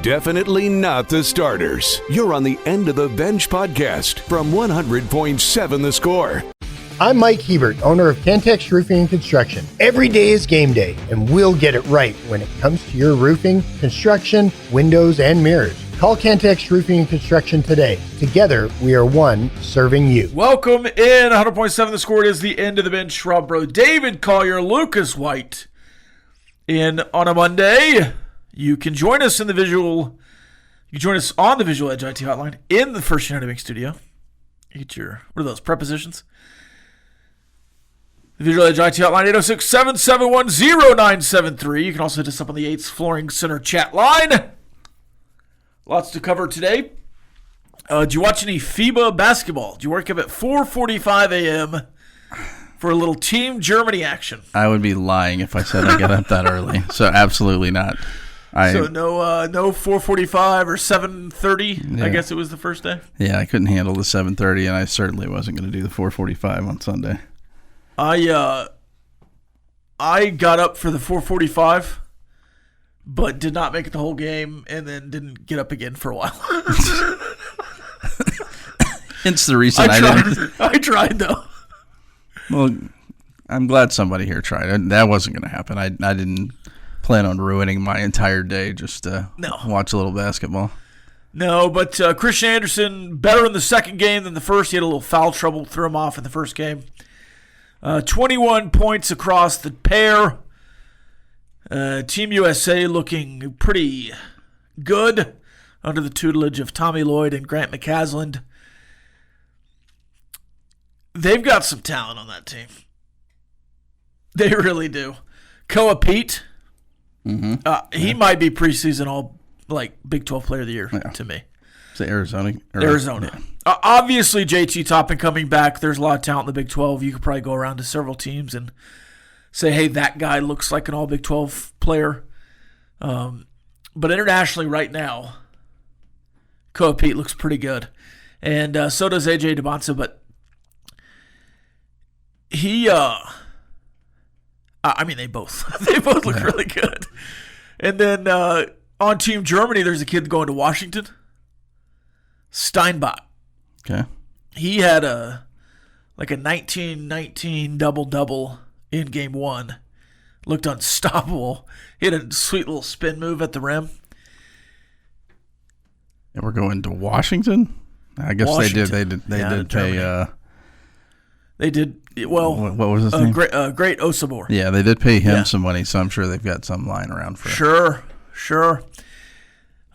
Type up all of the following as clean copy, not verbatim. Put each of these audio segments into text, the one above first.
Definitely not the starters. You're on the End of the Bench podcast from 100.7 The Score. I'm Mike Hebert, owner of Cantex Roofing and Construction. Every day is game day, and we'll get it right when it comes to your roofing, construction, windows, and mirrors. Call Cantex Roofing and Construction today. Together, we are one serving you. Welcome in 100.7 The Score. It is the End of the Bench. Rob Breaux, David Collier, Lucas White. In on a Monday, you can join us in the visual. You can join us on the Visual Edge IT hotline in the First United Bank studio. You get your, what are those, prepositions? The Visual Edge IT hotline, 806-771-0973. You can also hit us up on the Yates Flooring Center chat line. Lots to cover today. Did you watch any FIBA basketball? Did you wake up at 4:45 a.m. for a little Team Germany action? I would be lying if I said I got up that early. So absolutely not. So no 4:45 or 7:30. Yeah. I guess it was the first day. Yeah, I couldn't handle the 7:30, and I certainly wasn't going to do the 4:45 on Sunday. I got up for the 4:45, but did not make it the whole game, and then didn't get up again for a while. Hence the reason I didn't. I tried though. Well, I'm glad somebody here tried. That wasn't going to happen. I didn't plan on ruining my entire day just to watch a little basketball. No, but Christian Anderson, better in the second game than the first. He had a little foul trouble, threw him off in the first game. 21 points across the pair. Team USA looking pretty good under the tutelage of Tommy Lloyd and Grant McCasland. They've got some talent on that team. They really do. Koa Pete, he might be preseason all Big 12 Player of the Year to me. Is it Arizona? Arizona. Yeah. Obviously, JT Toppin coming back. There's a lot of talent in the Big 12. You could probably go around to several teams and say, hey, that guy looks like an all Big 12 player. But internationally right now, Koa Pete looks pretty good. And so does AJ DeBonsa, but he, they both look really good. And then on Team Germany, there's a kid going to Washington, Steinbach. Okay. He had a 19-19 double-double in game one. Looked unstoppable. He had a sweet little spin move at the rim. And we're going to Washington? I guess Washington. They did pay. They did. Well, what was his name? Great Osabor. Yeah, they did pay him some money, so I'm sure they've got some lying around for Sure.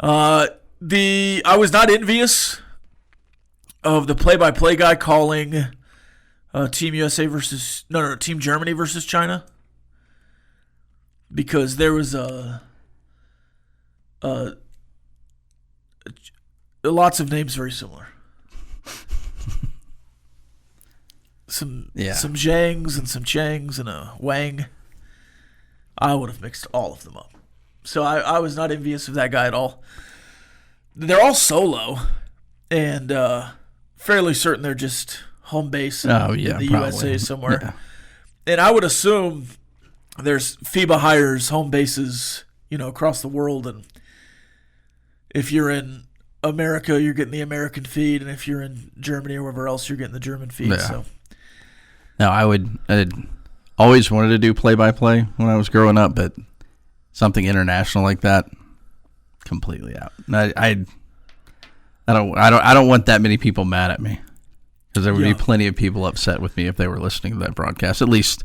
I was not envious of the play-by-play guy calling Team USA Team Germany versus China, because there was lots of names very similar. Some Zhangs and some Changs and a Wang. I would have mixed all of them up. So I was not envious of that guy at all. They're all solo, and fairly certain they're just home base in the probably. USA somewhere. Yeah. And I would assume there's FIBA hires home bases, across the world. And if you're in America, you're getting the American feed, and if you're in Germany or wherever else, you're getting the German feed. Yeah. So. Now, I'd always wanted to do play-by-play when I was growing up, but something international like that, completely out. I don't want that many people mad at me, because there would be plenty of people upset with me if they were listening to that broadcast. At least,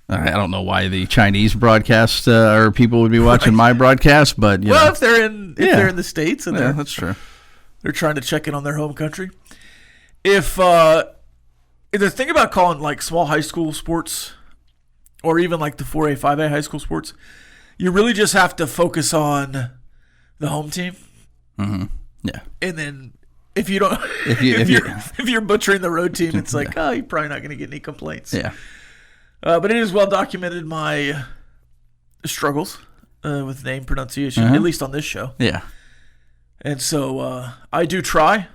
I don't know why the Chinese broadcast or people would be watching my broadcast, but if they're in the States and that's true, they're trying to check in on their home country. If the thing about calling small high school sports, or even the 4A, 5A high school sports, you really just have to focus on the home team. Mm-hmm. Yeah. And then if you don't, if you're butchering the road team, it's you're probably not going to get any complaints. Yeah. But it is well documented my struggles with name pronunciation, at least on this show. Yeah. And so I do try.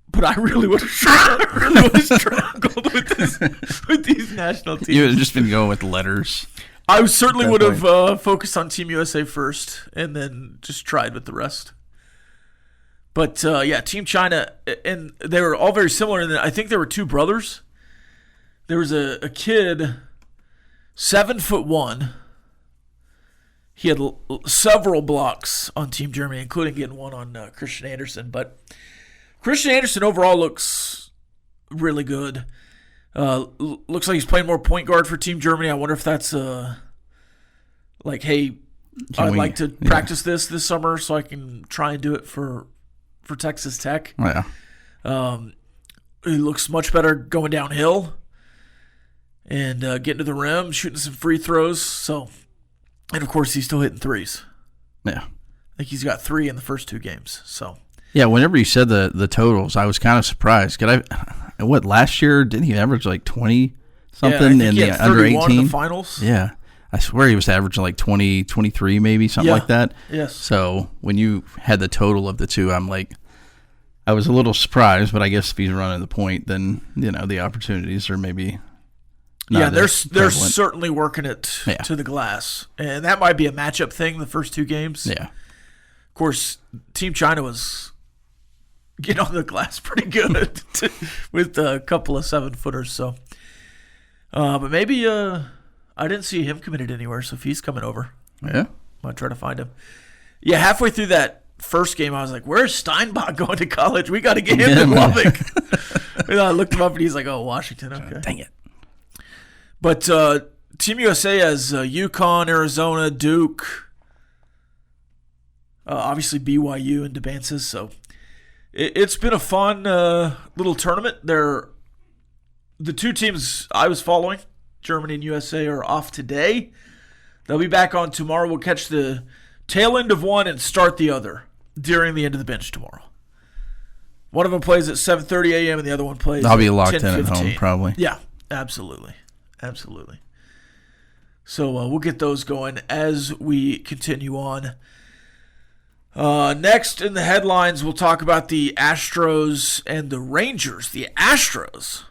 But I really would have struggled with these national teams. You would have just been going with letters. I certainly would have focused on Team USA first and then just tried with the rest. But, Team China, and they were all very similar. And I think there were two brothers. There was a kid, 7'1". He had several blocks on Team Germany, including getting one on Christian Andersen. But Christian Andersen overall looks really good. Looks like he's playing more point guard for Team Germany. I wonder if that's hey, I'd like to practice this summer so I can try and do it for Texas Tech. Yeah. He looks much better going downhill and getting to the rim, shooting some free throws. So, and of course, he's still hitting threes. Yeah. I think he's got 3 in the first 2 games. So. Yeah, whenever you said the totals, I was kind of surprised. Last year, didn't he average like 20-something in the under 18? In the finals. Yeah. I swear he was averaging like 20, 23 maybe, something like that. Yes. So when you had the total of the two, I was a little surprised, but I guess if he's running the point, then, the opportunities are maybe not they're certainly working it to the glass. And that might be a matchup thing the first 2 games. Yeah. Of course, Team China was getting on the glass pretty good with a couple of 7-footers. So, but maybe I didn't see him committed anywhere, so if he's coming over, I might try to find him. Yeah, halfway through that first game, I was like, where's Steinbach going to college? We got to get him to Lubbock. And I looked him up, and he's like, oh, Washington, okay. Dang it. But Team USA has UConn, Arizona, Duke, obviously BYU and Debances, so it's been a fun little tournament. The 2 teams I was following, Germany and USA, are off today. They'll be back on tomorrow. We'll catch the tail end of one and start the other during the end of the bench tomorrow. One of them plays at 7:30 a.m. and the other one plays I'll be locked 10:15. in at home probably. Yeah, absolutely. So we'll get those going as we continue on. Next in the headlines, we'll talk about the Astros and the Rangers. The Astros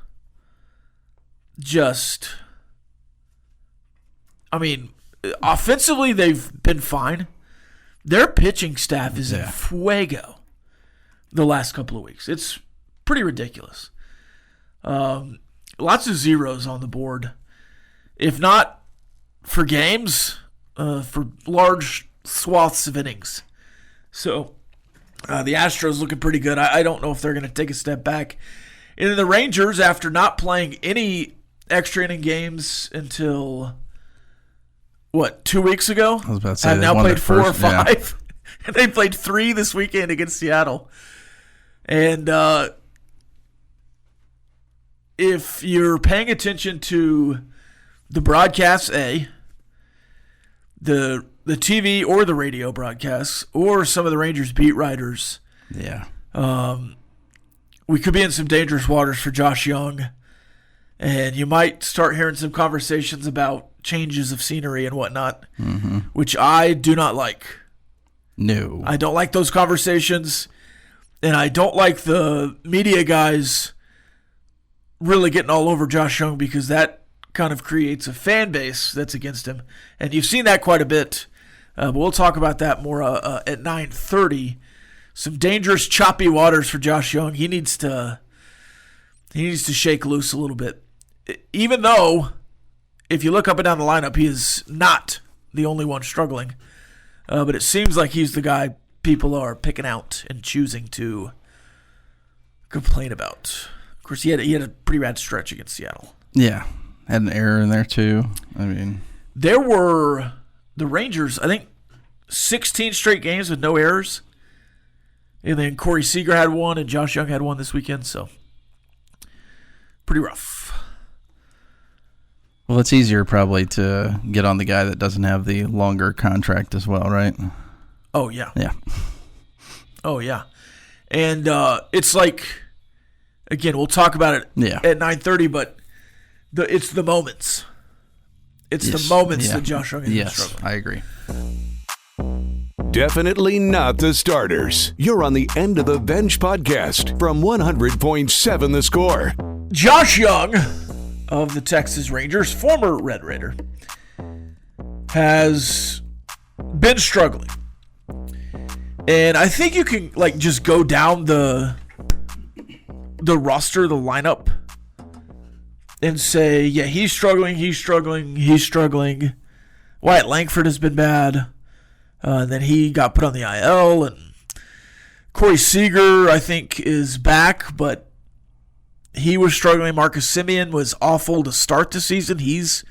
offensively, they've been fine. Their pitching staff is in fuego the last couple of weeks. It's pretty ridiculous. Lots of zeros on the board. If not for games, for large swaths of innings. So the Astros looking pretty good. I don't know if they're going to take a step back. And then the Rangers, after not playing any extra inning games until 2 weeks ago? I was about to say have now played 4 or 5. Yeah. And they played 3 this weekend against Seattle. And if you're paying attention to the broadcasts, the TV or the radio broadcasts, or some of the Rangers beat writers, we could be in some dangerous waters for Josh Jung. And you might start hearing some conversations about changes of scenery and whatnot, which I do not like. No. I don't like those conversations, and I don't like the media guys really getting all over Josh Jung, because that kind of creates a fan base that's against him. And you've seen that quite a bit, but we'll talk about that more at 9:30. Some dangerous, choppy waters for Josh Jung. He needs to shake loose a little bit. Even though, if you look up and down the lineup, he is not the only one struggling. But it seems like he's the guy people are picking out and choosing to complain about. Of course, he had a pretty bad stretch against Seattle. Yeah, had an error in there too. There were the Rangers, I think, 16 straight games with no errors. And then Corey Seager had one, and Josh Jung had one this weekend. So, pretty rough. Well, it's easier probably to get on the guy that doesn't have the longer contract as well, right? Oh, yeah. Yeah. Oh, yeah. And it's like, again, we'll talk about it at 9:30, but it's the moments. It's the moments that Josh Jung is struggling. I agree. Definitely not the starters. You're on the End of the Bench podcast from 100.7 The Score. Josh Jung of the Texas Rangers, former Red Raider, has been struggling. And I think you can just go down the roster, the lineup, and say, yeah, he's struggling. Wyatt Langford has been bad. Then he got put on the IL, and Corey Seager, I think, is back, but he was struggling. Marcus Semien was awful to start the season. He's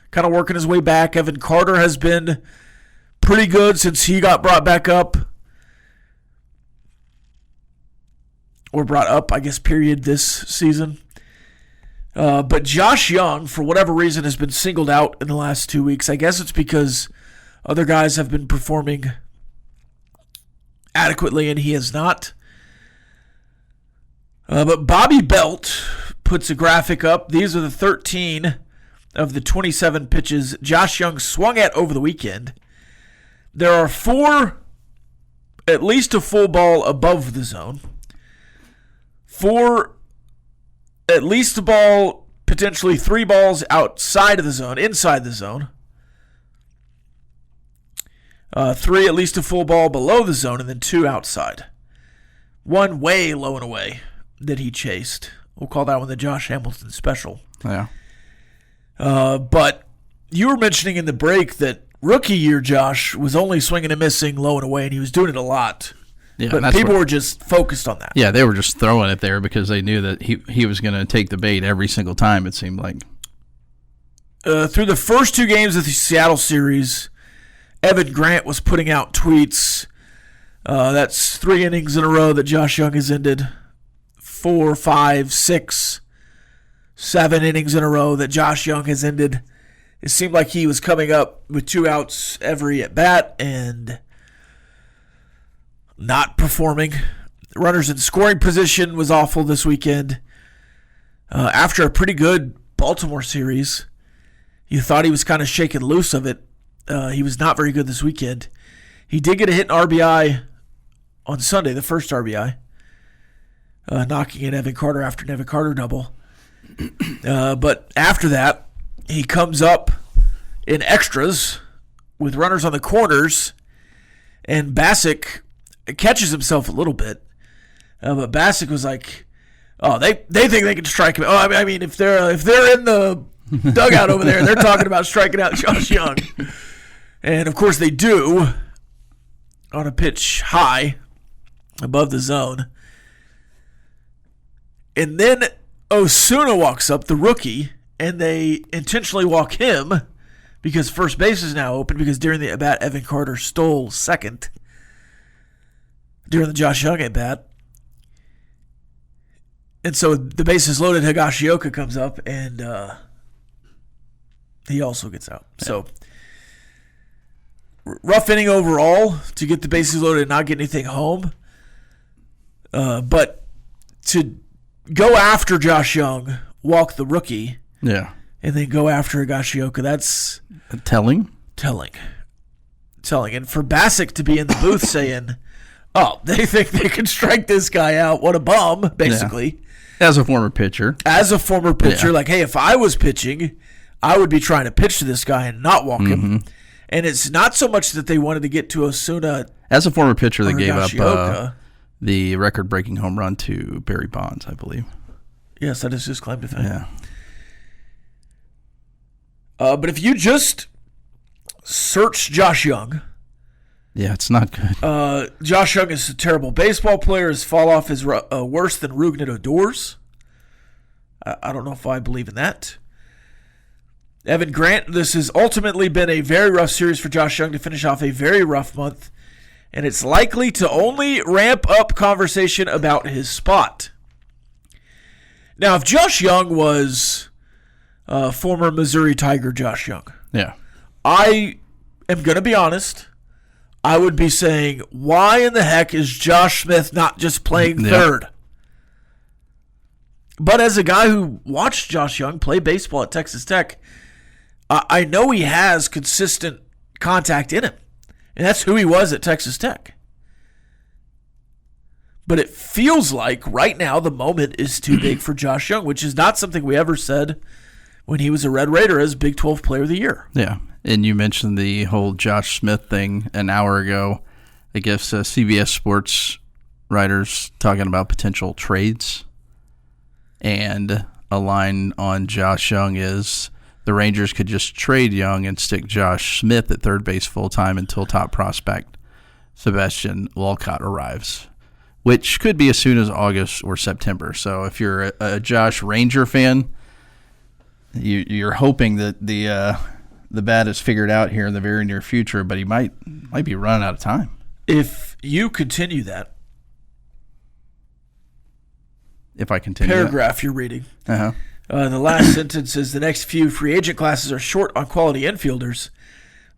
kind of working his way back. Evan Carter has been pretty good since he got brought back up. Or brought up, I guess, period, this season. But Josh Jung, for whatever reason, has been singled out in the last 2 weeks. I guess it's because other guys have been performing adequately, and he has not. But Bobby Belt puts a graphic up. These are the 13 of the 27 pitches Josh Jung swung at over the weekend. There are 4, at least a full ball above the zone. 4, at least a ball, potentially 3 balls outside of the zone, inside the zone. 3, at least a full ball below the zone, and then 2 outside. 1 way low and away that he chased. We'll call that one the Josh Hamilton special. Yeah. But you were mentioning in the break that rookie year Josh was only swinging and missing low and away, and he was doing it a lot. Yeah, but people were just focused on that. Yeah, they were just throwing it there because they knew that he was going to take the bait every single time, it seemed like. Through the first 2 games of the Seattle series, Evan Grant was putting out tweets. That's 3 innings in a row that Josh Jung has ended. 4, 5, 6, 7 innings in a row that Josh Jung has ended. It seemed like he was coming up with 2 outs every at-bat and not performing. Runners in scoring position was awful this weekend. After a pretty good Baltimore series, you thought he was kind of shaken loose of it. He was not very good this weekend. He did get a hit in RBI on Sunday, the first RBI, knocking in Evan Carter after an Evan Carter double. But after that, he comes up in extras with runners on the corners, and Bassick catches himself a little bit. But Bassick was like, "Oh, they think they can strike him." Oh, I mean, if they're in the dugout over there, they're talking about striking out Josh Jung, and of course they do on a pitch high above the zone. And then Osuna walks up, the rookie, and they intentionally walk him because first base is now open because during the at-bat, Evan Carter stole second during the Josh Jung at-bat. And so the base is loaded. Higashioka comes up, and he also gets out. Yeah. So rough inning overall to get the bases loaded and not get anything home. But to go after Josh Jung, walk the rookie, yeah, and then go after Higashioka, that's telling. And for Bassick to be in the booth saying, "Oh, they think they can strike this guy out. What a bum," basically. Yeah. As a former pitcher. Yeah. Like, hey, if I was pitching, I would be trying to pitch to this guy and not walk him. And it's not so much that they wanted to get to Osuna. As a former pitcher, they gave up the record-breaking home run to Barry Bonds, I believe. Yes, that is his claim to fame. Yeah. But if you just search Josh Jung. Yeah, it's not good. Josh Jung is a terrible baseball player. His fall-off is worse than Rougned Odor's. I don't know if I believe in that. Evan Grant, this has ultimately been a very rough series for Josh Jung to finish off a very rough month, and it's likely to only ramp up conversation about his spot. Now, if Josh Jung was former Missouri Tiger Josh Jung, yeah, I am going to be honest, I would be saying, why in the heck is Josh Smith not just playing third? But as a guy who watched Josh Jung play baseball at Texas Tech, I know he has consistent contact in him. And that's who he was at Texas Tech. But it feels like right now the moment is too big for Josh Jung, which is not something we ever said when he was a Red Raider as Big 12 Player of the Year. Yeah, and you mentioned the whole Josh Smith thing an hour ago. I guess CBS Sports writers talking about potential trades. And a line on Josh Jung is the Rangers could just trade Jung and stick Josh Smith at third base full-time until top prospect Sebastian Walcott arrives, which could be as soon as August or September. So if you're a Josh Ranger fan, you're hoping that the bat is figured out here in the very near future, but he might be running out of time. If you continue that, if I continue paragraph you're reading, the last sentence is the next few free agent classes are short on quality infielders.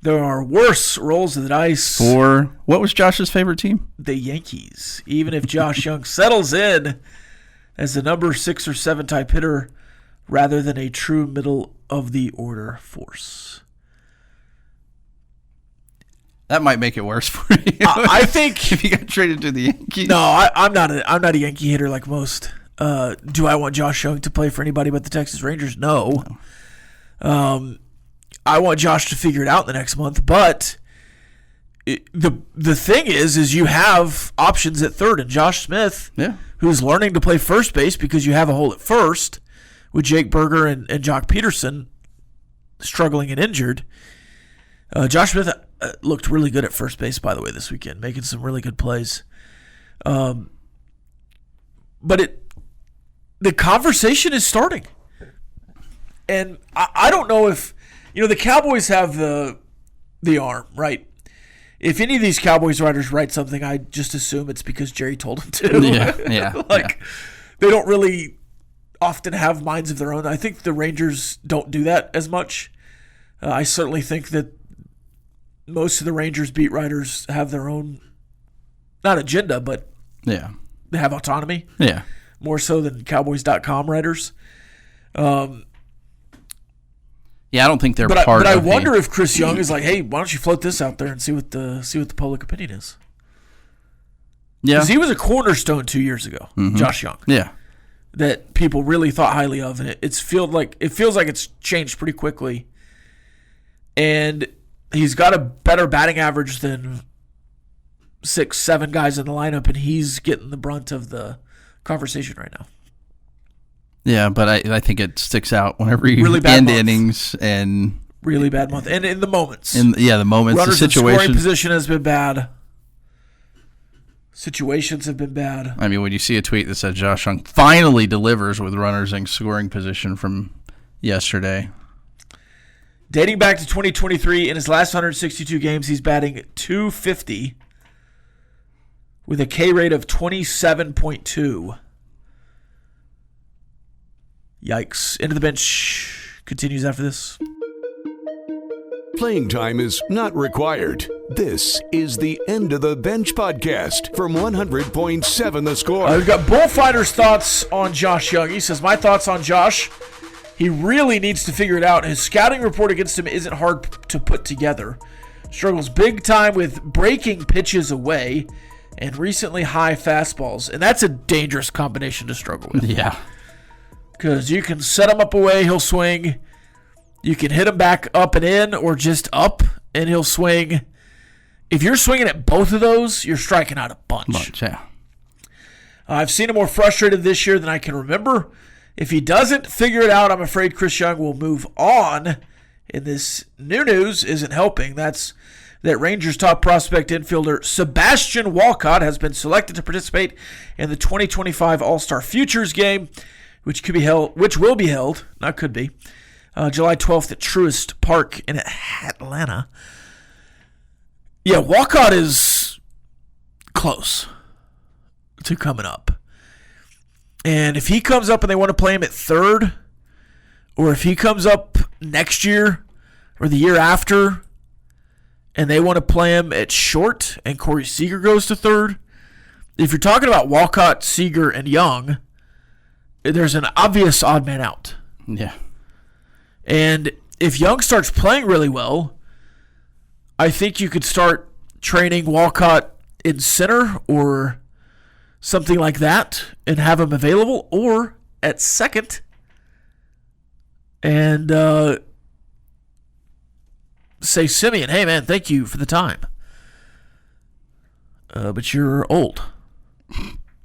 There are worse rolls of the dice. For what was Josh's favorite team? The Yankees. Even if Josh Jung settles in as the number 6 or 7 type hitter rather than a true middle of the order force. That might make it worse for you. I think if you got traded to the Yankees. No, I'm not a Yankee hitter like most. Do I want Josh Jung to play for anybody but the Texas Rangers? No. I want Josh to figure it out in the next month, but the thing is you have options at third, and Josh Smith, who's learning to play first base because you have a hole at first with Jake Berger and Jock Peterson struggling and injured. Josh Smith looked really good at first base, by the way, this weekend, making some really good plays. But the conversation is starting. And I don't know if, the Cowboys have the arm, right? If any of these Cowboys writers write something, I just assume it's because Jerry told them to. Yeah. They don't really often have minds of their own. I think the Rangers don't do that as much. I certainly think that most of the Rangers beat writers have their own, not agenda, but they have autonomy. Yeah. More so than Cowboys.com writers. I don't think they're part of But I wonder if Chris Jung is like, hey, why don't you float this out there and see what the public opinion is? Yeah. Because he was a cornerstone 2 years ago, Josh Jung. Yeah. That people really thought highly of. And it feels like it's changed pretty quickly. And he's got a better batting average than 6-7 guys in the lineup, and he's getting the brunt of the conversation right now. Yeah, but I think it sticks out whenever you really bad end month. Innings and really bad month, and in the moments. The moments, runners the situation. Scoring position has been bad. Situations have been bad. I mean, when you see a tweet that said Josh Jung finally delivers with runners in scoring position from yesterday. Dating back to 2023, in his last 162 games, he's batting .250 with a K rate of 27.2. Yikes. Into the bench continues after this. Playing time is not required. This is the End of the Bench podcast from 100.7 The Score. We've got Bullfighter's thoughts on Josh Jung. He says, my thoughts on Josh, he really needs to figure it out. His scouting report against him isn't hard to put together. Struggles big time with breaking pitches away and recently high fastballs. And that's a dangerous combination to struggle with. Yeah. Because you can set him up away, he'll swing. You can hit him back up and in or just up, and he'll swing. If you're swinging at both of those, you're striking out a bunch. Yeah. I've seen him more frustrated this year than I can remember. If he doesn't figure it out, I'm afraid Chris Jung will move on. And this new news isn't helping. That's that Rangers' top prospect infielder Sebastian Walcott has been selected to participate in the 2025 All-Star Futures Game, which will be held, not could be, July 12th at Truist Park in Atlanta. Yeah, Walcott is close to coming up. And if he comes up and they want to play him at third, or if he comes up next year or the year after and they want to play him at short and Corey Seager goes to third, if you're talking about Walcott, Seager, and Jung, there's an obvious odd man out. Yeah. And if Jung starts playing really well, I think you could start training Walcott in center or something like that and have him available, or at second and say, Simeon, hey, man, thank you for the time. But you're old.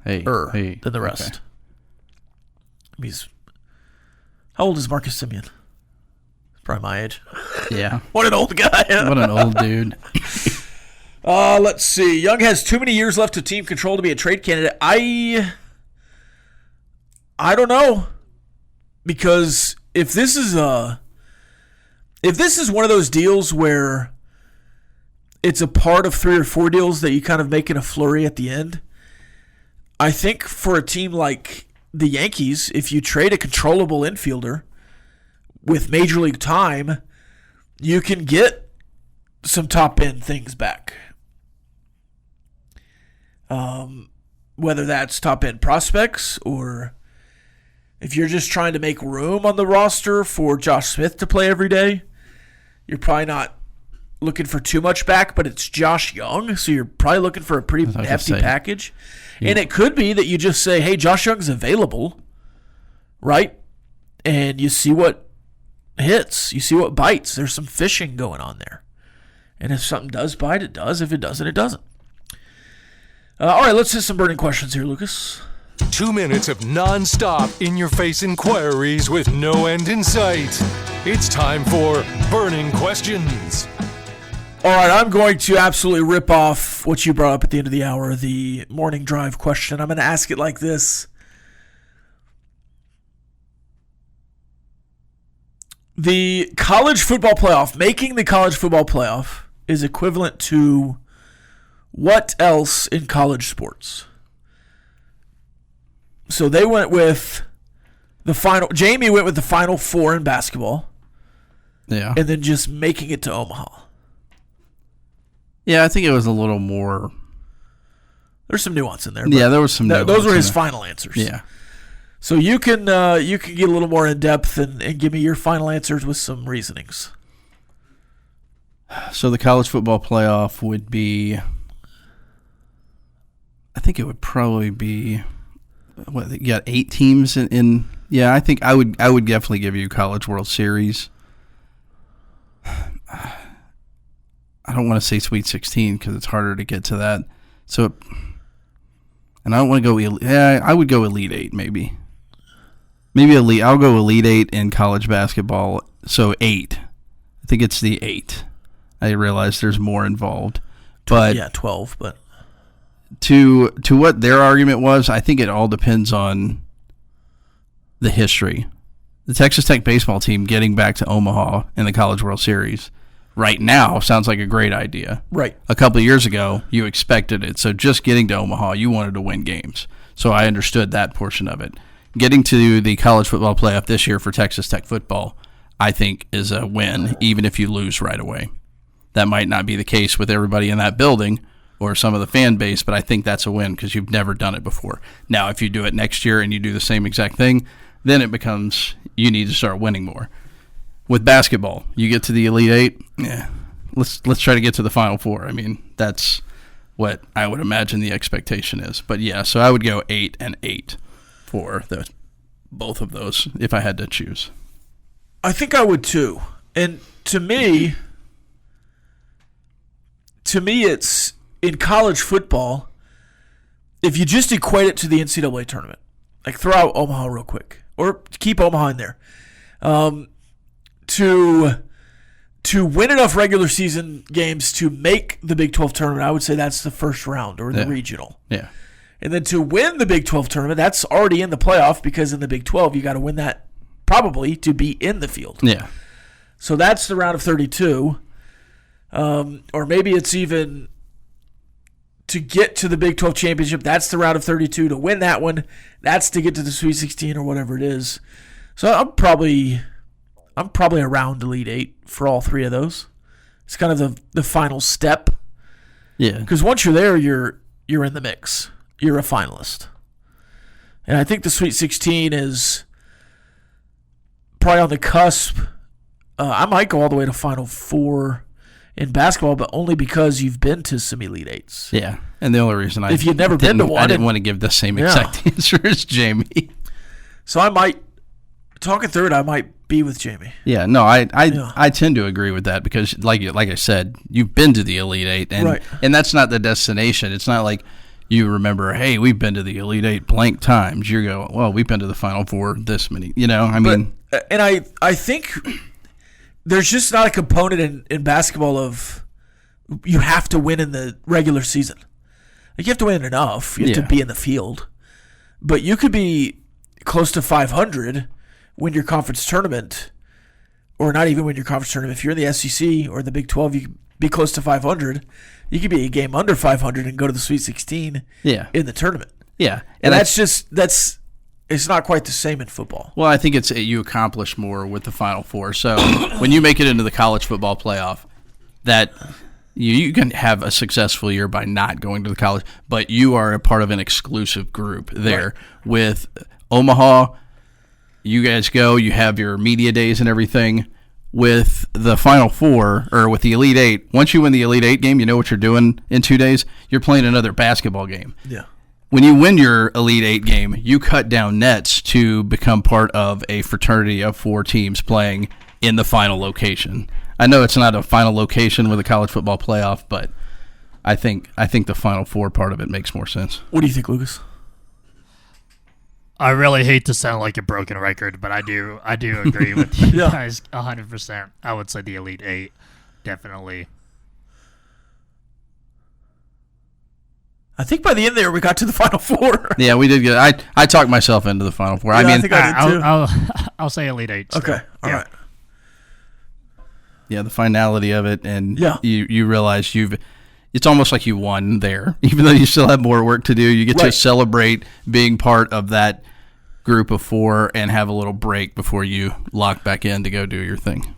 Hey. Than the rest. Okay. How old is Marcus Simeon? Probably my age. Yeah. What an old guy. What an old dude. Let's see. Jung has too many years left of team control to be a trade candidate. I don't know. Because if this is one of those deals where it's a part of 3 or 4 deals that you kind of make in a flurry at the end, I think for a team like the Yankees, if you trade a controllable infielder with major league time, you can get some top-end things back. Whether that's top-end prospects, or if you're just trying to make room on the roster for Josh Smith to play every day, you're probably not looking for too much back, but it's Josh Jung, so you're probably looking for a pretty hefty package. Yeah. And it could be that you just say, hey, Josh Jung's available, right? And you see what hits. You see what bites. There's some fishing going on there. And if something does bite, it does. If it doesn't, it doesn't. All right, let's hit some burning questions here, Lucas. 2 minutes of non-stop in-your-face inquiries with no end in sight. It's time for Burning Questions. All right, I'm going to absolutely rip off what you brought up at the end of the hour, the morning drive question. I'm going to ask it like this. The college football playoff, making the college football playoff, is equivalent to what else in college sports? So they went with the final. Jamie went with the Final Four in basketball. Yeah. And then just making it to Omaha. Yeah, I think it was a little more. There's some nuance in there. Yeah, there was some nuance. Those were his final answers. Yeah. So you can get a little more in depth and give me your final answers with some reasonings. So the college football playoff would be. I think it would probably be. What, you got 8 teams in. Yeah, I think I would definitely give you College World Series. I don't want to say Sweet 16 because it's harder to get to that. So, and I don't want to go. Yeah, I would go Elite 8 maybe. Maybe Elite. I'll go Elite 8 in college basketball. So 8. I think it's the 8. I realize there's more involved, but 12. But to what their argument was, I think it all depends on the history. The Texas Tech baseball team getting back to Omaha in the College World Series right now sounds like a great idea. Right. A couple of years ago, you expected it. So just getting to Omaha, you wanted to win games. So I understood that portion of it. Getting to the college football playoff this year for Texas Tech football, I think, is a win, even if you lose right away. That might not be the case with everybody in that building or some of the fan base, but I think that's a win because you've never done it before. Now, if you do it next year and you do the same exact thing, then it becomes you need to start winning more. With basketball, you get to the Elite 8, yeah, let's try to get to the Final Four. I mean, that's what I would imagine the expectation is. But yeah, so I would go 8 and 8 for both of those if I had to choose. I think I would too. And to me, it's in college football, if you just equate it to the NCAA tournament, like throw out Omaha real quick, or keep Omaha in there, to win enough regular season games to make the Big 12 tournament, I would say that's the first round or the regional. Yeah. And then to win the Big 12 tournament, that's already in the playoff because in the Big 12 you got to win that probably to be in the field. Yeah. So that's the round of 32. Or maybe it's even to get to the Big 12 championship, that's the round of 32. To win that one, that's to get to the Sweet 16 or whatever it is. So I'm probably around Elite 8 for all three of those. It's kind of the final step. Yeah. Because once you're there, you're in the mix. You're a finalist. And I think the Sweet 16 is probably on the cusp. I might go all the way to Final Four in basketball, but only because you've been to some Elite 8s. Yeah. And the only reason if you'd never been to one, I didn't want to give the same exact answer as Jamie. So I might Talking through it, I might be with Jamie. Yeah, no, I tend to agree with that because, like I said, you've been to the Elite Eight, and that's not the destination. It's not like you remember, hey, we've been to the Elite Eight blank times. You go, well, we've been to the Final Four this many. And I think there's just not a component in basketball of you have to win in the regular season. Like, you have to win enough. You have to be in the field. But you could be close to 500, win your conference tournament, or not even win your conference tournament. If you're in the SEC or the Big 12, you could be close to 500. You could be a game under 500 and go to the Sweet 16 in the tournament. Yeah. And it's not quite the same in football. Well, I think you accomplish more with the Final Four. So when you make it into the college football playoff, that you can have a successful year by not going to the college, but you are a part of an exclusive group there with Omaha. You guys go, you have your media days and everything. With the Final Four, or with the Elite Eight, once you win the Elite Eight game, you know what you're doing in 2 days? You're playing another basketball game. Yeah. When you win your Elite Eight game, you cut down nets to become part of a fraternity of 4 teams playing in the final location. I know it's not a final location with a college football playoff, but I think the Final Four part of it makes more sense. What do you think, Lucas? I really hate to sound like a broken record, but I do agree with you guys 100%. I would say the Elite Eight, definitely. I think by the end there we got to the Final Four. Yeah, we did get. I talked myself into the Final Four. Yeah, I think I did too. I'll say Elite Eight. Still. Okay, all right. Yeah, the finality of it, and you realize it's almost like you won there, even though you still have more work to do. You get to celebrate being part of that group of 4 and have a little break before you lock back in to go do your thing.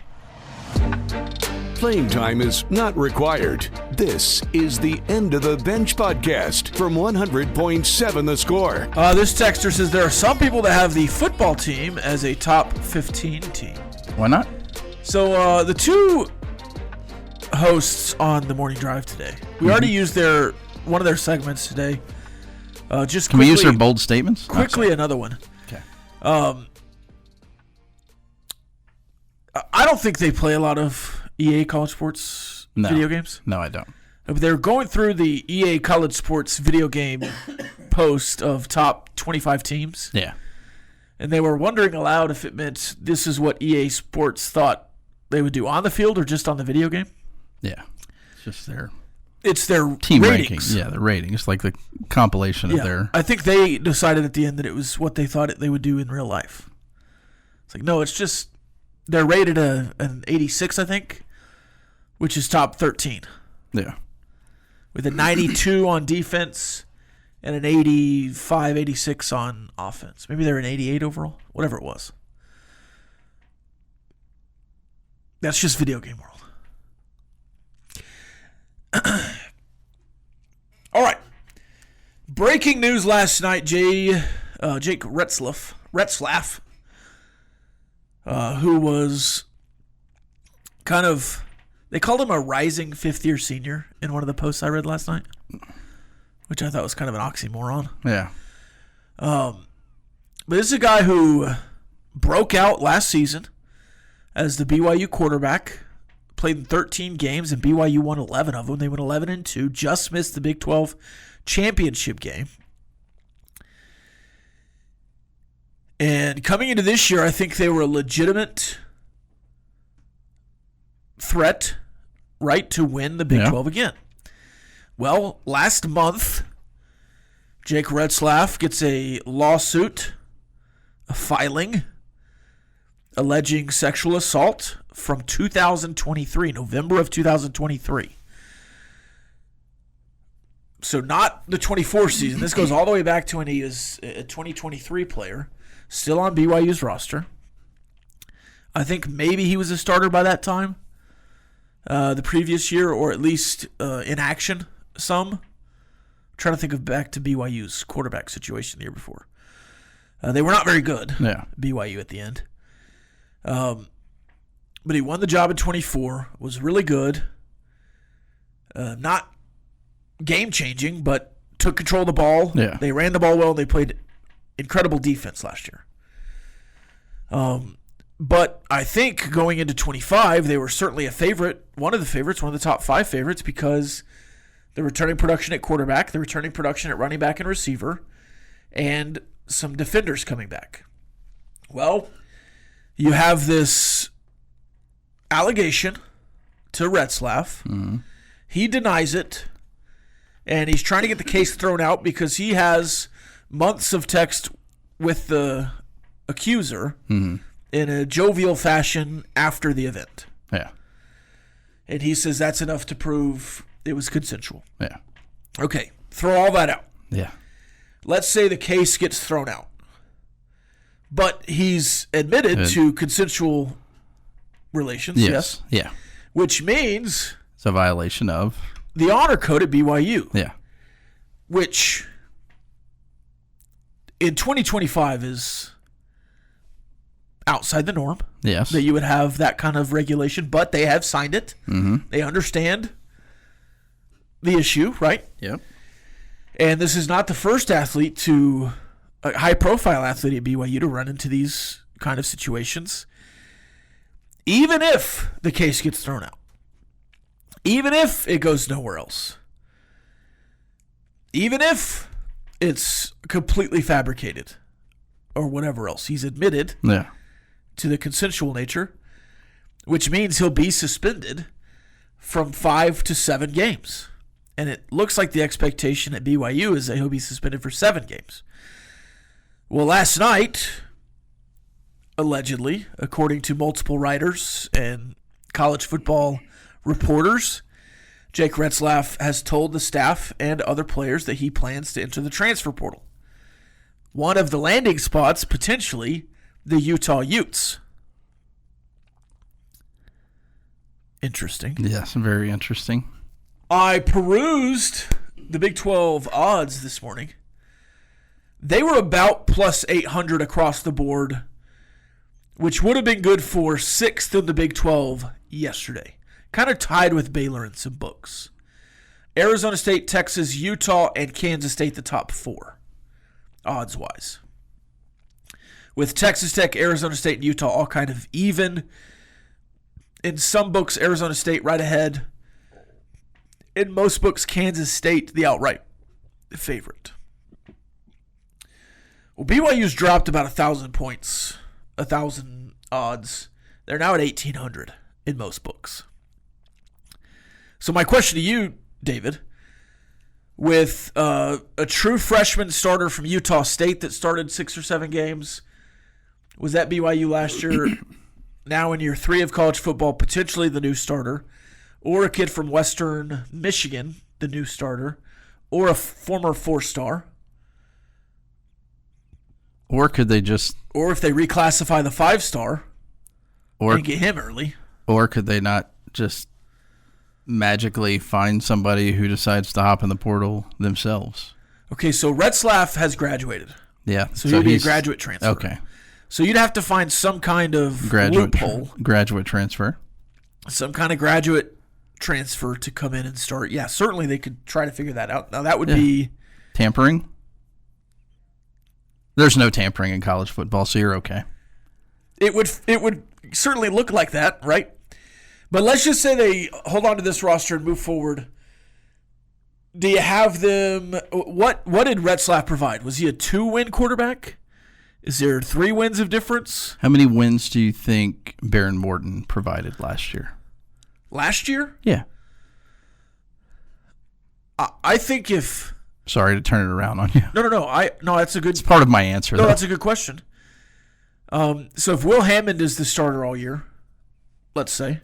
Playing time is not required. This is the End of the Bench podcast from 100.7 The Score. This texter says there are some people that have the football team as a top 15 team. Why not? So the 2 hosts on the morning drive today. We already used one of their segments today. Just can we use their bold statements? Quickly, another one. Okay. I don't think they play a lot of EA College Sports video games. No, I don't. But they're going through the EA College Sports video game post of top 25 teams. Yeah. And they were wondering aloud if it meant this is what EA Sports thought they would do on the field or just on the video game. Yeah, it's just it's their team ratings. Yeah, the ratings, like the compilation of their. I think they decided at the end that it was what they thought they would do in real life. It's like, no, it's just they're rated an 86, I think, which is top 13. Yeah, with a 92 on defense and an 85, 86 on offense. Maybe they're an 88 overall, whatever it was. That's just video game world. All right. Breaking news last night, Jake Retzlaff, who was kind of, they called him a rising fifth-year senior in one of the posts I read last night, which I thought was kind of an oxymoron. Yeah. But this is a guy who broke out last season as the BYU quarterback. Played in 13 games, and BYU won 11 of them. They went 11-2, just missed the Big 12 championship game. And coming into this year, I think they were a legitimate threat, right, to win the Big 12 again. Well, last month, Jake Retzlaff gets a lawsuit, a filing, alleging sexual assault from 2023, November of 2023. So not the 24 season. This goes all the way back to when he was a 2023 player, still on BYU's roster. I think maybe he was a starter by that time, the previous year, or at least in action some. I'm trying to think of back to BYU's quarterback situation the year before. They were not very good, BYU at the end. But he won the job at 24, was really good. Not game-changing, but took control of the ball. Yeah. They ran the ball well. They played incredible defense last year. But I think going into 25, they were certainly a favorite, one of the top 5 favorites, because the returning production at quarterback, the returning production at running back and receiver, and some defenders coming back. Well, you have this allegation to Retzlaff. Mm-hmm. He denies it, and he's trying to get the case thrown out because he has months of text with the accuser in a jovial fashion after the event. Yeah. And he says that's enough to prove it was consensual. Yeah. Okay, throw all that out. Yeah. Let's say the case gets thrown out. But he's admitted to consensual relations, yes? Yeah. Which means It's a violation of the honor code at BYU. Yeah. Which in 2025 is outside the norm. Yes. That you would have that kind of regulation, but they have signed it. Mm-hmm. They understand the issue, right? Yep. And this is not the first athlete a high-profile athlete at BYU to run into these kind of situations. Even if the case gets thrown out, even if it goes nowhere else, even if it's completely fabricated or whatever else, he's admitted to the consensual nature, which means he'll be suspended from 5 to 7 games. And it looks like the expectation at BYU is that he'll be suspended for 7 games. Well, last night, allegedly, according to multiple writers and college football reporters, Jake Retzlaff has told the staff and other players that he plans to enter the transfer portal. One of the landing spots, potentially, the Utah Utes. Interesting. Yes, very interesting. I perused the Big 12 odds this morning. They were about plus 800 across the board, which would have been good for 6th in the Big 12 yesterday. Kind of tied with Baylor in some books. Arizona State, Texas, Utah, and Kansas State the top 4, odds-wise. With Texas Tech, Arizona State, and Utah all kind of even. In some books, Arizona State right ahead. In most books, Kansas State the outright favorite. Well, BYU's dropped about 1,000 points, 1,000 odds. They're now at 1,800 in most books. So my question to you, David, with a true freshman starter from Utah State that started 6 or 7 games, was at BYU last year, now in year 3 of college football, potentially the new starter, or a kid from Western Michigan, the new starter, or a former 4-star. Or could they just... Or if they reclassify the 5-star and get him early. Or could they not just magically find somebody who decides to hop in the portal themselves? Okay, so Retzlaff has graduated. Yeah. So he'll be a graduate transfer. Okay. So you'd have to find some kind of loophole. Graduate transfer. Some kind of graduate transfer to come in and start. Yeah, certainly they could try to figure that out. Now that would be... Tampering? There's no tampering in college football, so you're okay. It would certainly look like that, right? But let's just say they hold on to this roster and move forward. Do you have them... What did Retzlaff provide? Was he a 2-win quarterback? Is there 3 wins of difference? How many wins do you think Baron Morton provided last year? Last year? Yeah. I think if... Sorry to turn it around on you. No, that's a good... It's part of my answer, though. That's a good question. So if Will Hammond is the starter all year, let's say,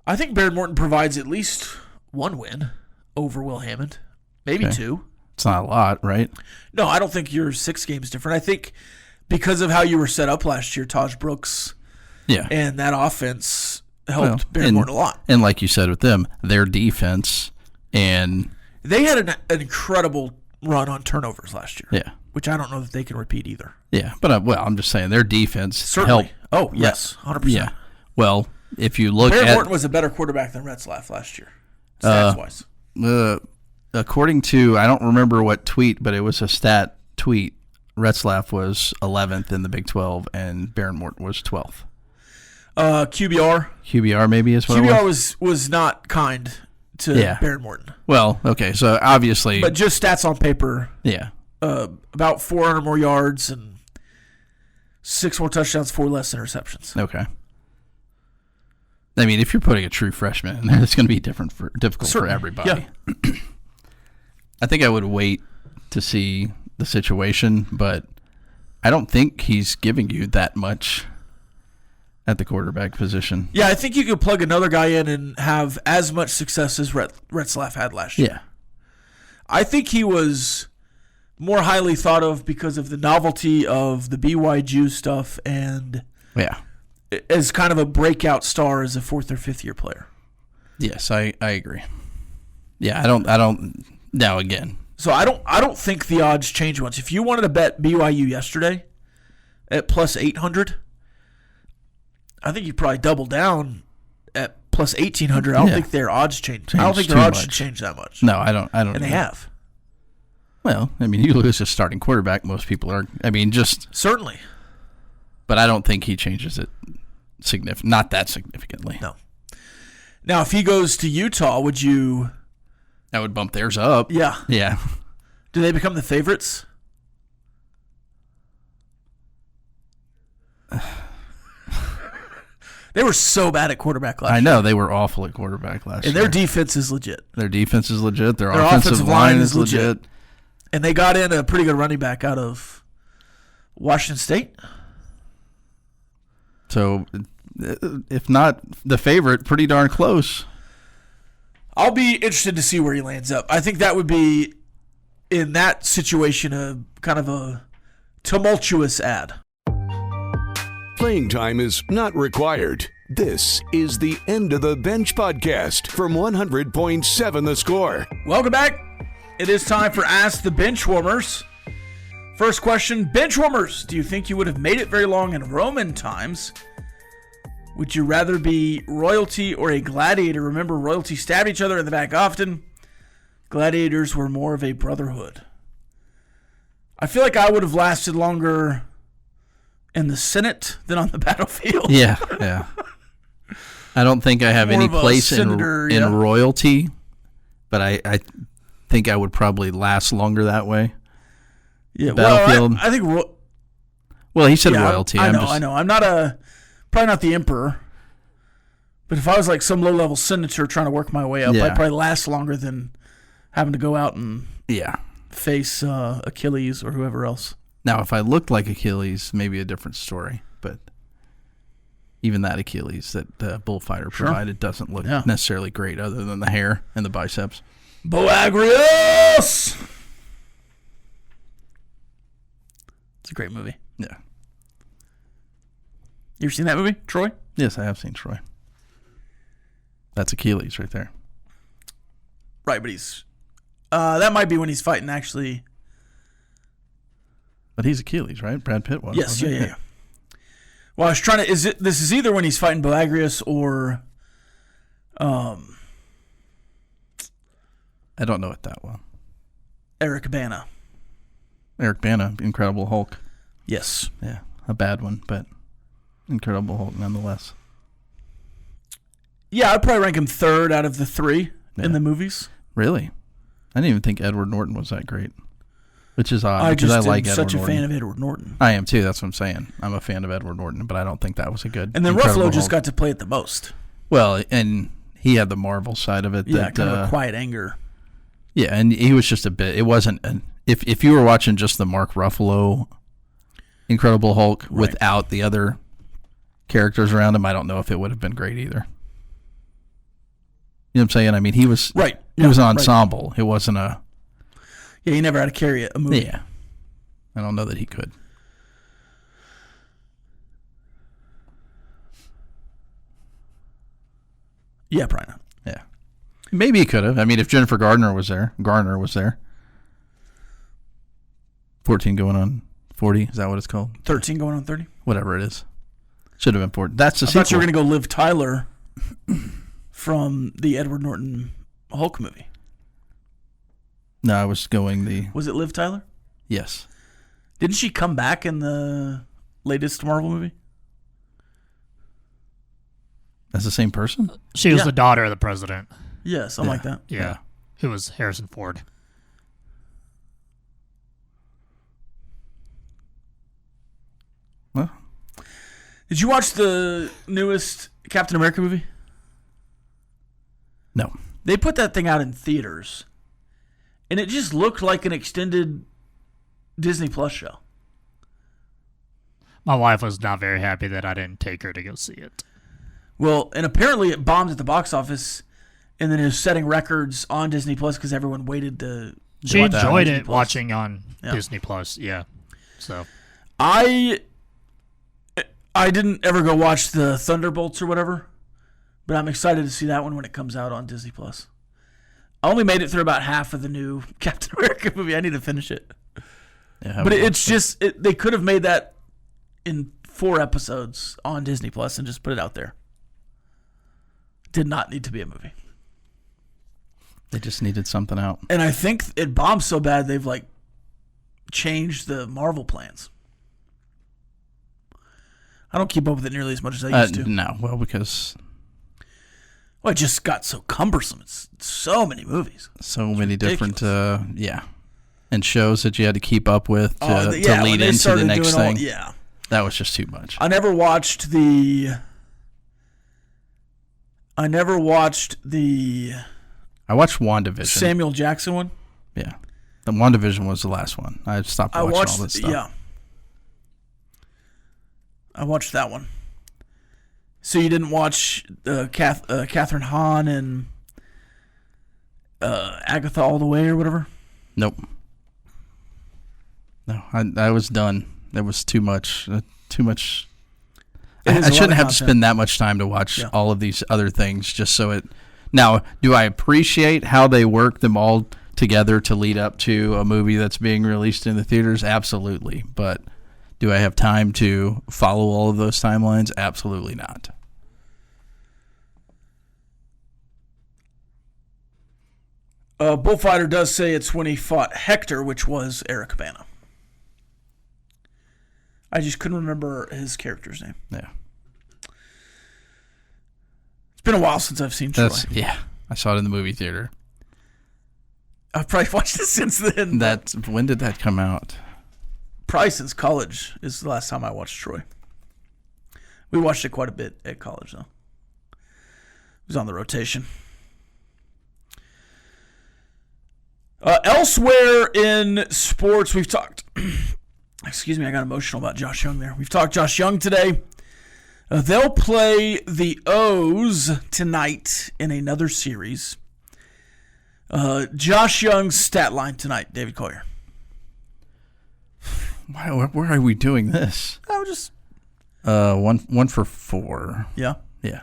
I think Baron Morton provides at least 1 win over Will Hammond, maybe 2. It's not a lot, right? No, I don't think your 6 games different. I think because of how you were set up last year, Taj Brooks and that offense helped Baron Morton a lot. And like you said with them, their defense and... They had an incredible run on turnovers last year. Yeah. Which I don't know that they can repeat either. Yeah, but I'm just saying their defense helped. Oh, yes, 100%. Yeah. Well, if you look Baron Morton was a better quarterback than Retzlaff last year, stats-wise. According to, I don't remember what tweet, but it was a stat tweet. Retzlaff was 11th in the Big 12, and Baron Morton was 12th. QBR maybe is what it was? was not kind to Baron Morton. Well, okay, so obviously. But just stats on paper. Yeah. About 400 more yards and 6 more touchdowns, 4 less interceptions. Okay. I mean, if you're putting a true freshman in there, it's going to be difficult for everybody. Yeah. I think I would wait to see the situation, but I don't think he's giving you that much at the quarterback position. Yeah, I think you could plug another guy in and have as much success as Retzlaff had last year. Yeah. I think he was more highly thought of because of the novelty of the BYU stuff and as kind of a breakout star as a 4th or 5th year player. Yes, I agree. Yeah, I don't now again. So I don't think the odds change much. If you wanted to bet BYU yesterday at plus 800, I think you probably double down at plus 1,800. I don't think their odds change. I don't think their odds should change that much. No, I don't. And they have. Well, I mean, you lose a starting quarterback. Most people are. I mean, just certainly. But I don't think he changes it not that significantly. No. Now, if he goes to Utah, would you? That would bump theirs up. Yeah. Yeah. Do they become the favorites? They were so bad at quarterback last year. I know. They were awful at quarterback last year. And their defense is legit. Their defense is legit. Their offensive line is legit. And they got in a pretty good running back out of Washington State. So, if not the favorite, pretty darn close. I'll be interested to see where he lands up. I think that would be, in that situation, a kind of a tumultuous ad. Playing time is not required. This is the End of the Bench podcast from 100.7 The Score. Welcome back. It is time for Ask the Benchwarmers. First question, Benchwarmers, do you think you would have made it very long in Roman times? Would you rather be royalty or a gladiator? Remember, royalty stabbed each other in the back often. Gladiators were more of a brotherhood. I feel like I would have lasted longer in the Senate than on the battlefield. Yeah. I don't think I have any place in royalty, but I think I would probably last longer that way. Yeah, battlefield. Well, I think. Well, he said royalty. I know. I'm not probably not the emperor, but if I was like some low-level senator trying to work my way up, I'd probably last longer than having to go out and face Achilles or whoever else. Now, if I looked like Achilles, maybe a different story, but even that Achilles that the bullfighter provided doesn't look necessarily great other than the hair and the biceps. Boagrius! It's a great movie. Yeah. You ever seen that movie, Troy? Yes, I have seen Troy. That's Achilles right there. Right, but he's... that might be when he's fighting, actually... But he's Achilles, right? Brad Pitt was. Yes, yeah. Well, I was trying to... This is either when he's fighting Boagrius or... I don't know it that well. Eric Bana. Eric Bana, Incredible Hulk. Yes. Yeah, a bad one, but Incredible Hulk nonetheless. Yeah, I'd probably rank him third out of the 3 in the movies. Really? I didn't even think Edward Norton was that great. Which is odd because I like Edward Norton. I'm such a fan of Edward Norton. I am too, that's what I'm saying. I'm a fan of Edward Norton, but I don't think that was a good And then Ruffalo just got to play it the most. Well, and he had the Marvel side of it. Yeah, kind of a quiet anger. Yeah, and he was just a bit... It wasn't... If you were watching just the Mark Ruffalo Incredible Hulk without the other characters around him, I don't know if it would have been great either. You know what I'm saying? I mean, he was... Right. He was an ensemble. Right. It wasn't a... Yeah, he never had to carry a movie. Yeah. I don't know that he could. Yeah, probably not. Yeah. Maybe he could have. I mean, if Jennifer Garner was there. 14 going on 40. Is that what it's called? 13 going on 30? Whatever it is. Should have been 40. That's the sequel. I thought you were going to go Liv Tyler from the Edward Norton Hulk movie. No, I was going the... Was it Liv Tyler? Yes. Didn't she come back in the latest Marvel movie? That's the same person? She was the daughter of the president. Yeah, something like that. Yeah. Who was Harrison Ford. Well, did you watch the newest Captain America movie? No. They put that thing out in theaters, and it just looked like an extended Disney Plus show. My wife was not very happy that I didn't take her to go see it. Well, and apparently it bombed at the box office, and then it was setting records on Disney Plus because everyone waited to. She enjoyed it watching on Disney Plus. Yeah, so I didn't ever go watch the Thunderbolts or whatever, but I'm excited to see that one when it comes out on Disney Plus. I only made it through about half of the new Captain America movie. I need to finish it. Yeah, but it's just they could have made that in 4 episodes on Disney Plus and just put it out there. Did not need to be a movie. They just needed something out. And I think it bombed so bad they've like changed the Marvel plans. I don't keep up with it nearly as much as I used to. No, well, because it just got so cumbersome. It's so many movies. So many different, and shows that you had to keep up with to lead into the next thing. That was just too much. I watched WandaVision. Samuel Jackson one. Yeah. The WandaVision was the last one. I stopped watching all this stuff. Yeah. I watched that one. So you didn't watch Catherine Hahn and Agatha All the Way or whatever? Nope. No, I was done. There was too much. I shouldn't have to spend that much time to watch all of these other things just so it. Now, do I appreciate how they work them all together to lead up to a movie that's being released in the theaters? Absolutely. But do I have time to follow all of those timelines? Absolutely not. Bullfighter does say it's when he fought Hector, which was Eric Bana. I just couldn't remember his character's name. Yeah. It's been a while since I've seen Troy. Yeah. I saw it in the movie theater. I've probably watched it since then. When did that come out? Probably since college is the last time I watched Troy. We watched it quite a bit at college, though. It was on the rotation. Elsewhere in sports, we've talked... Excuse me, I got emotional about Josh Jung there. We've talked Josh Jung today. They'll play the O's tonight in another series. Josh Jung's stat line tonight, David Collier. Where are we doing this? Oh, just... 1 for 4. Yeah? Yeah.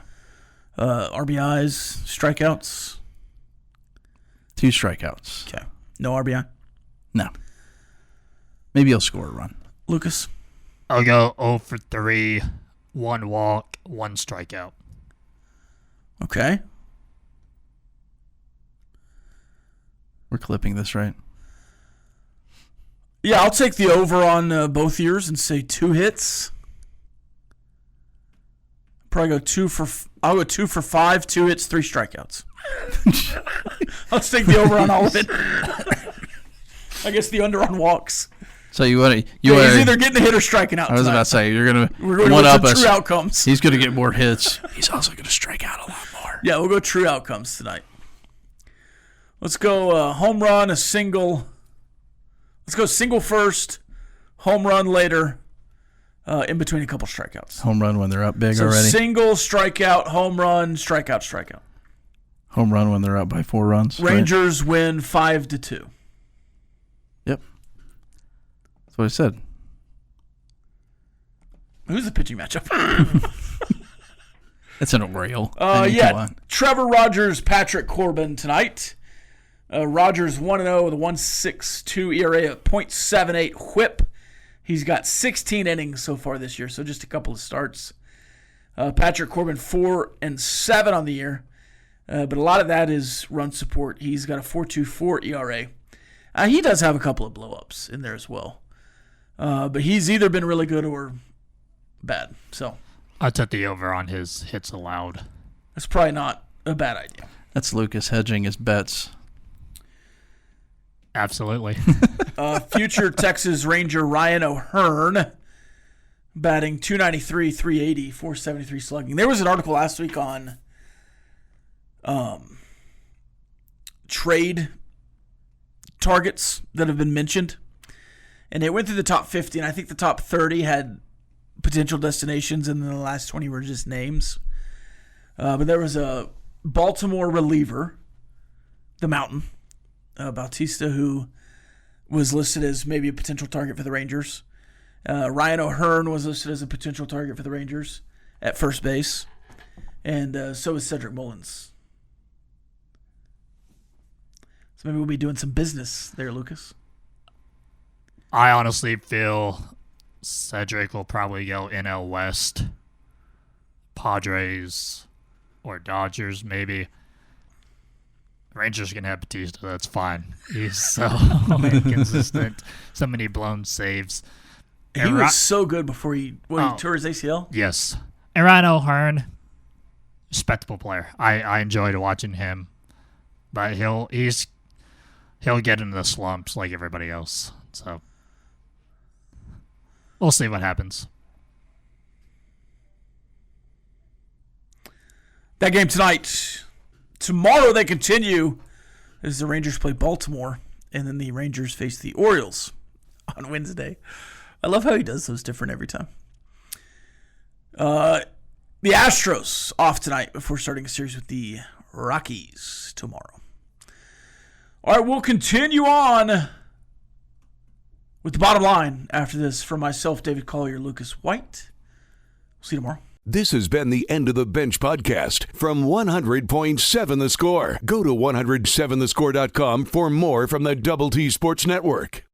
RBIs, strikeouts? 2 strikeouts. Okay. No RBI? No. Maybe he'll score a run. Lucas? I'll go 0 for 3, 1 walk, 1 strikeout. Okay. We're clipping this, right? Yeah, I'll take the over on both years and say 2 hits. Probably I'll go 2 for 5, 2 hits, 3 strikeouts. I'll take the over on all of it. I guess the under on walks. So he's either getting a hit or striking out. I was about to say we're going to one up us. True outcomes. He's going to get more hits. He's also going to strike out a lot more. Yeah, we'll go true outcomes tonight. Let's go home run, a single. Let's go single first, home run later, in between a couple strikeouts. Home run when they're up big already. Single, strikeout, home run, strikeout. Home run when they're up by 4 runs. Rangers win 5-2. Yep. That's what I said. Who's the pitching matchup? It's an Oriole. Trevor Rogers, Patrick Corbin tonight. Rogers 1-0 with a 1.62 ERA, a .78 whip. He's got 16 innings so far this year, so just a couple of starts. Patrick Corbin 4-7 on the year, but a lot of that is run support. He's got a 4.24 ERA. He does have a couple of blow-ups in there as well. But he's either been really good or bad. So I took the over on his hits allowed. That's probably not a bad idea. That's Lucas hedging his bets. Absolutely. Future Texas Ranger Ryan O'Hearn batting .293, .380, .473 slugging. There was an article last week on trade targets that have been mentioned, and it went through the top 50, and I think the top 30 had potential destinations, and then the last 20 were just names. But there was a Baltimore reliever, the Mountain, Bautista, who was listed as maybe a potential target for the Rangers. Ryan O'Hearn was listed as a potential target for the Rangers at first base. And so is Cedric Mullins. So maybe we'll be doing some business there, Lucas. I honestly feel Cedric will probably go NL West, Padres, or Dodgers maybe. Rangers can have Bautista. That's fine. He's so inconsistent. So many blown saves. He was so good before he tore his ACL. Yes. And Ryan O'Hearn, respectable player. I enjoyed watching him, but he'll get into the slumps like everybody else. So we'll see what happens. That game tonight. Tomorrow they continue as the Rangers play Baltimore, and then the Rangers face the Orioles on Wednesday. I love how he does those different every time. The Astros off tonight before starting a series with the Rockies tomorrow. All right, we'll continue on with the bottom line after this. From myself, David Collier, Lucas White. We'll see you tomorrow. This has been the End of the Bench podcast from 100.7 The Score. Go to 107thescore.com for more from the Double T Sports Network.